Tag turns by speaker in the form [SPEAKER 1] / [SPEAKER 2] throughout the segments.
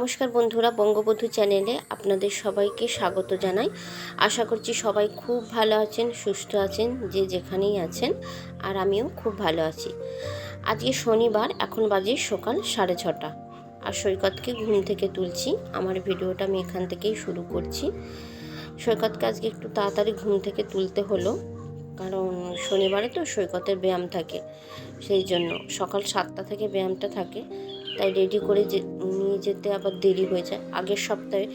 [SPEAKER 1] নমস্কার বন্ধুরা, বঙ্গবধূ চ্যানেলে আপনাদের সবাইকে স্বাগত জানাই। আশা করছি সবাই খুব ভালো আছেন, সুস্থ আছেন, যে যেখানেই আছেন। আর আমিও খুব ভালো আছি। আজকে শনিবার, এখন বাজে সকাল 6:30, আর সৈকতকে ঘুম থেকে তুলছি। আমার ভিডিওটা আমি এখান থেকেই শুরু করছি। সৈকতকে আজকে একটু তাড়াতাড়ি ঘুম থেকে তুলতে হলো, কারণ শনিবারে তো সৈকতের ব্যায়াম থাকে, সেই জন্য সকাল 7টা থেকে ব্যায়ামটা থাকে। তাই রেডি করে নিয়ে যেতে আবার দেরি হয়ে যায়। আগের সপ্তাহে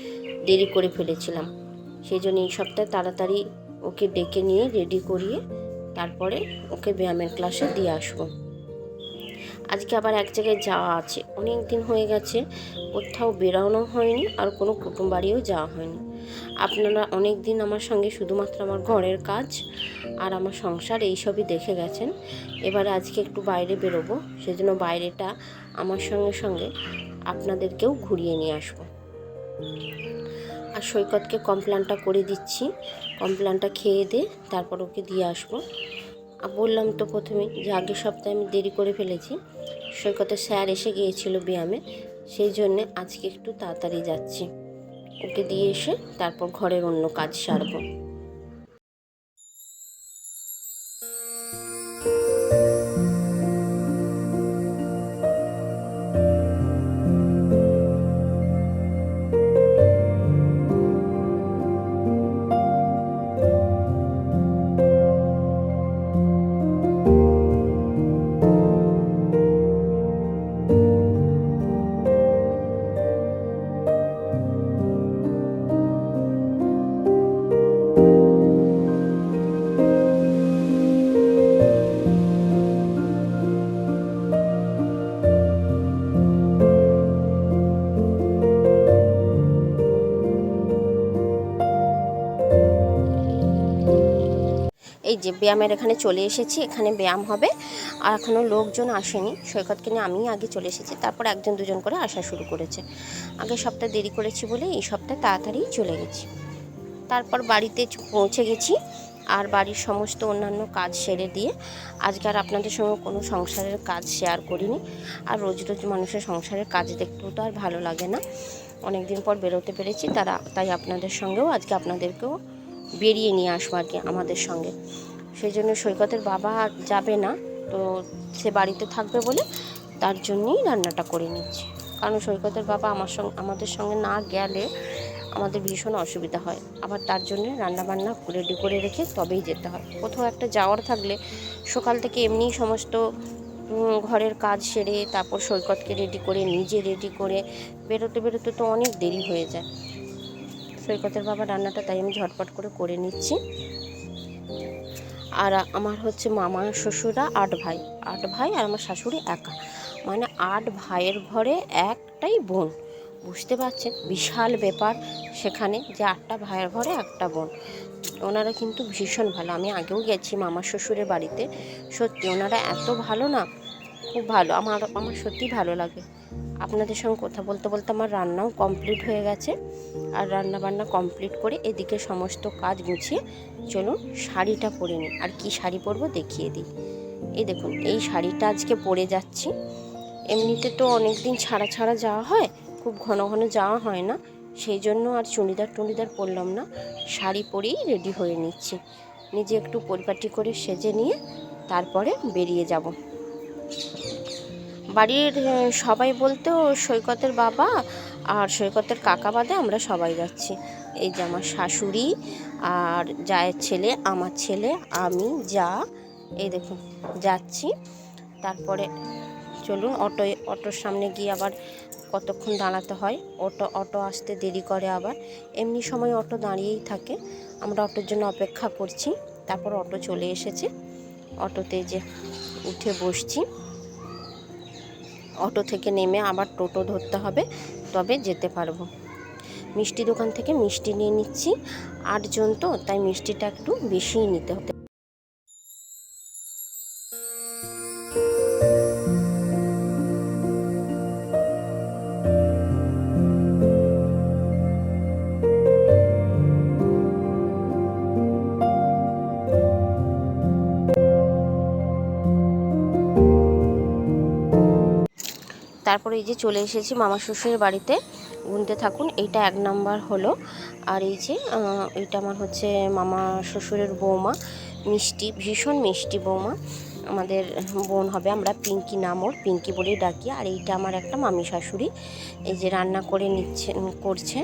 [SPEAKER 1] দেরি করে ফেলেছিলাম, সেই জন্য এই সপ্তাহে তাড়াতাড়ি ওকে ডেকে নিয়ে রেডি করিয়ে তারপরে ওকে ব্যায়ামের ক্লাসে দিয়ে আসবো। আজকে আবার এক জায়গায় যাওয়া আছে, অনেক দিন হয়ে গেছে কোথাও বেরোনো হয়নি, আর কোনো কুটুম বাড়িও যাওয়া হয়নি। আপনারা অনেক দিন আমার সঙ্গে শুধুমাত্র আমার ঘরের কাজ আর আমার সংসার এইসবই দেখে গেছেন। এবারে আজকে একটু বাইরে বেরোবো, সেজন্য বাইরেটা আমার সঙ্গে সঙ্গে আপনাদেরকেও ঘুরিয়ে নিয়ে আসবো। আর সৈকতকে কমপ্লানটা করে দিচ্ছি, কমপ্লানটা খেয়ে দিয়ে তারপর ওকে দিয়ে আসবো। বললাম তো প্রথমে যে আগের সপ্তাহে আমি দেরি করে ফেলেছি, সৈকতের স্যার এসে গিয়েছিল ব্যায়ামে, সেই জন্যে আজকে একটু তাড়াতাড়ি যাচ্ছি। ওকে দিয়ে এসে তারপর ঘরের অন্য কাজ সারবো। এই যে ব্যায়ামের এখানে চলে এসেছি, এখানে ব্যায়াম হবে, আর এখনও লোকজন আসেনি। সৈকতকে নিয়ে আমি আগে চলে এসেছি, তারপর একজন দুজন করে আসা শুরু করেছে। আগের সপ্তাহে দেরি করেছি বলে এই সপ্তাহে তাড়াতাড়ি চলে গেছি। তারপর বাড়িতে পৌঁছে গেছি, আর বাড়ির সমস্ত অন্যান্য কাজ সেরে দিয়ে আজকে আর আপনাদের সঙ্গে কোনো সংসারের কাজ শেয়ার করিনি। আর রোজ রোজ মানুষের সংসারের কাজ দেখতেও তো আর ভালো লাগে না। অনেক দিন পর বেরোতে পেরেছি, তাই আপনাদের সঙ্গেও আজকে আপনাদেরকেও বেরিয়ে নিয়ে আসবো আর কি আমাদের সঙ্গে। সেই জন্য সৈকতের বাবা যাবে না, তো সে বাড়িতে থাকবে বলে তার জন্যই রান্নাটা করে নিচ্ছি। কারণ সৈকতের বাবা আমাদের সঙ্গে না গেলে আমাদের ভীষণ অসুবিধা হয়। আবার তার জন্যে রান্নাবান্না রেডি করে রেখে তবেই যেতে হয়। কোথাও একটা যাওয়ার থাকলে সকাল থেকে এমনিই সমস্ত ঘরের কাজ সেরে তারপর সৈকতকে রেডি করে নিজে রেডি করে বেরোতে তো অনেক দেরি হয়ে যায়। সৈকতের বাবা রান্নাটা তাই আমি ঝটপট করে নিচ্ছি। আর আমার হচ্ছে মামা শ্বশুররা 8 ভাই, 8 ভাই আর আমার শাশুড়ি একা, মানে 8 ভাইয়ের ঘরে একটাই বোন। বুঝতে পারছেন বিশাল ব্যাপার সেখানে, যে 8টা ভাইয়ের ঘরে একটা বোন। ওনারা কিন্তু ভীষণ ভালো। আমি আগেও গেছি মামা শ্বশুরের বাড়িতে, সত্যি ওনারা এত ভালো না, খুব ভালো। আমার সত্যি ভালো লাগে। আপনাদের সঙ্গে কথা বলতে বলতে আমার রান্নাও কমপ্লিট হয়ে গেছে। আর রান্নাবান্না কমপ্লিট করে এদিকে সমস্ত কাজ গুছিয়ে চলুন শাড়িটা পরে নিই। আর কি শাড়ি পরবো দেখিয়ে দিই। এই দেখুন, এই শাড়িটা আজকে পরে যাচ্ছি। এমনিতে তো অনেক দিন ছাড়া যাওয়া হয়, খুব ঘন ঘন যাওয়া হয় না, সেই জন্য আর চুড়িদার পরলাম না, শাড়ি পরেই রেডি হয়ে নিচ্ছি। নিজে একটু পরিপাটি করে সেজে নিয়ে তারপরে বেরিয়ে যাব। বাড়ির সবাই বলতেও সৈকতের বাবা আর সৈকতের কাকা বাদে আমরা সবাই যাচ্ছি। এই যে আমার শাশুড়ি আর জায়ের ছেলে, আমার ছেলে, আমি, যা, এই দেখুন যাচ্ছি। তারপরে চলুন অটোর সামনে গিয়ে আবার কতক্ষণ দাঁড়াতে হয়, অটো আসতে দেরি করে। আবার এমনি সময় অটো দাঁড়িয়েই থাকে, আমরা অটোর জন্য অপেক্ষা করছি। তারপর অটো চলে এসেছে, অটোতে যে উঠে বসছি। অটো থেকে নেমে আবার টোটো ধরতে হবে, তবে যেতে পারবো। মিষ্টি দোকান থেকে মিষ্টি নিয়ে নিচ্ছি, 8 জন তো, তাই মিষ্টিটা একটু বেশিই নিতে হতে। তারপরে এই যে চলে এসেছি মামা শ্বশুরের বাড়িতে। গুনতে থাকুন। এইটা 1 নাম্বার হলো। আর এই যে এইটা আমার হচ্ছে মামা শ্বশুরের বৌমা, মিষ্টি, ভীষণ মিষ্টি বৌমা, আমাদের বোন হবে। আমরা পিঙ্কি, নাম ওর, পিঙ্কি বলেই ডাকি। আর এইটা আমার একটা মামি শাশুড়ি, এই যে রান্না করে করছে।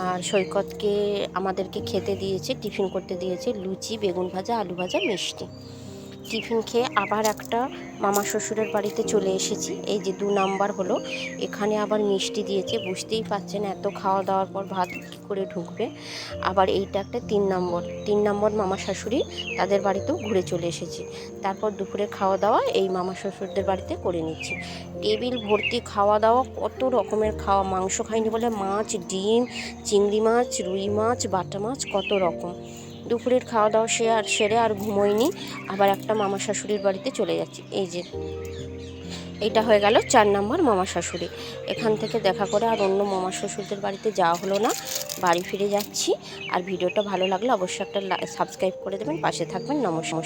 [SPEAKER 1] আর সৈকতকে আমাদেরকে খেতে দিয়েছে, টিফিন করতে দিয়েছে, লুচি, বেগুন ভাজা, আলু ভাজা, মিষ্টি। টিফিন খেয়ে আবার একটা মামা শ্বশুরের বাড়িতে চলে এসেছি। এই যে 2 নাম্বার হলো। এখানে আবার মিষ্টি দিয়েছে, বুঝতেই পারছেন এত খাওয়া দাওয়ার পর ভাত কী করে ঢুকবে। আবার এইটা একটা 3 নম্বর মামা শাশুড়ি, তাদের বাড়িতেও ঘুরে চলে এসেছি। তারপর দুপুরে খাওয়া দাওয়া এই মামা শ্বশুরদের বাড়িতে করে নিচ্ছি। টেবিল ভর্তি খাওয়া দাওয়া, কত রকমের খাওয়া। মাংস খাইনি বলে মাছ, ডিম, চিংড়ি মাছ, রুই মাছ, বাটা মাছ, কত রকম। দুপুরের খাওয়া দাওয়া সেরে আর ঘুমোইনি, আবার একটা মামা শাশুড়ির বাড়িতে চলে যাচ্ছি। এই যে এইটা হয়ে গেল 4 নম্বর মামা শাশুড়ি। এখান থেকে দেখা করে আর অন্য মামা শ্বশুরদের বাড়িতে যাওয়া হলো না, বাড়ি ফিরে যাচ্ছি। আর ভিডিওটা ভালো লাগলে অবশ্যই একটা সাবস্ক্রাইব করে দেবেন, পাশে থাকবেন। নমস্কার।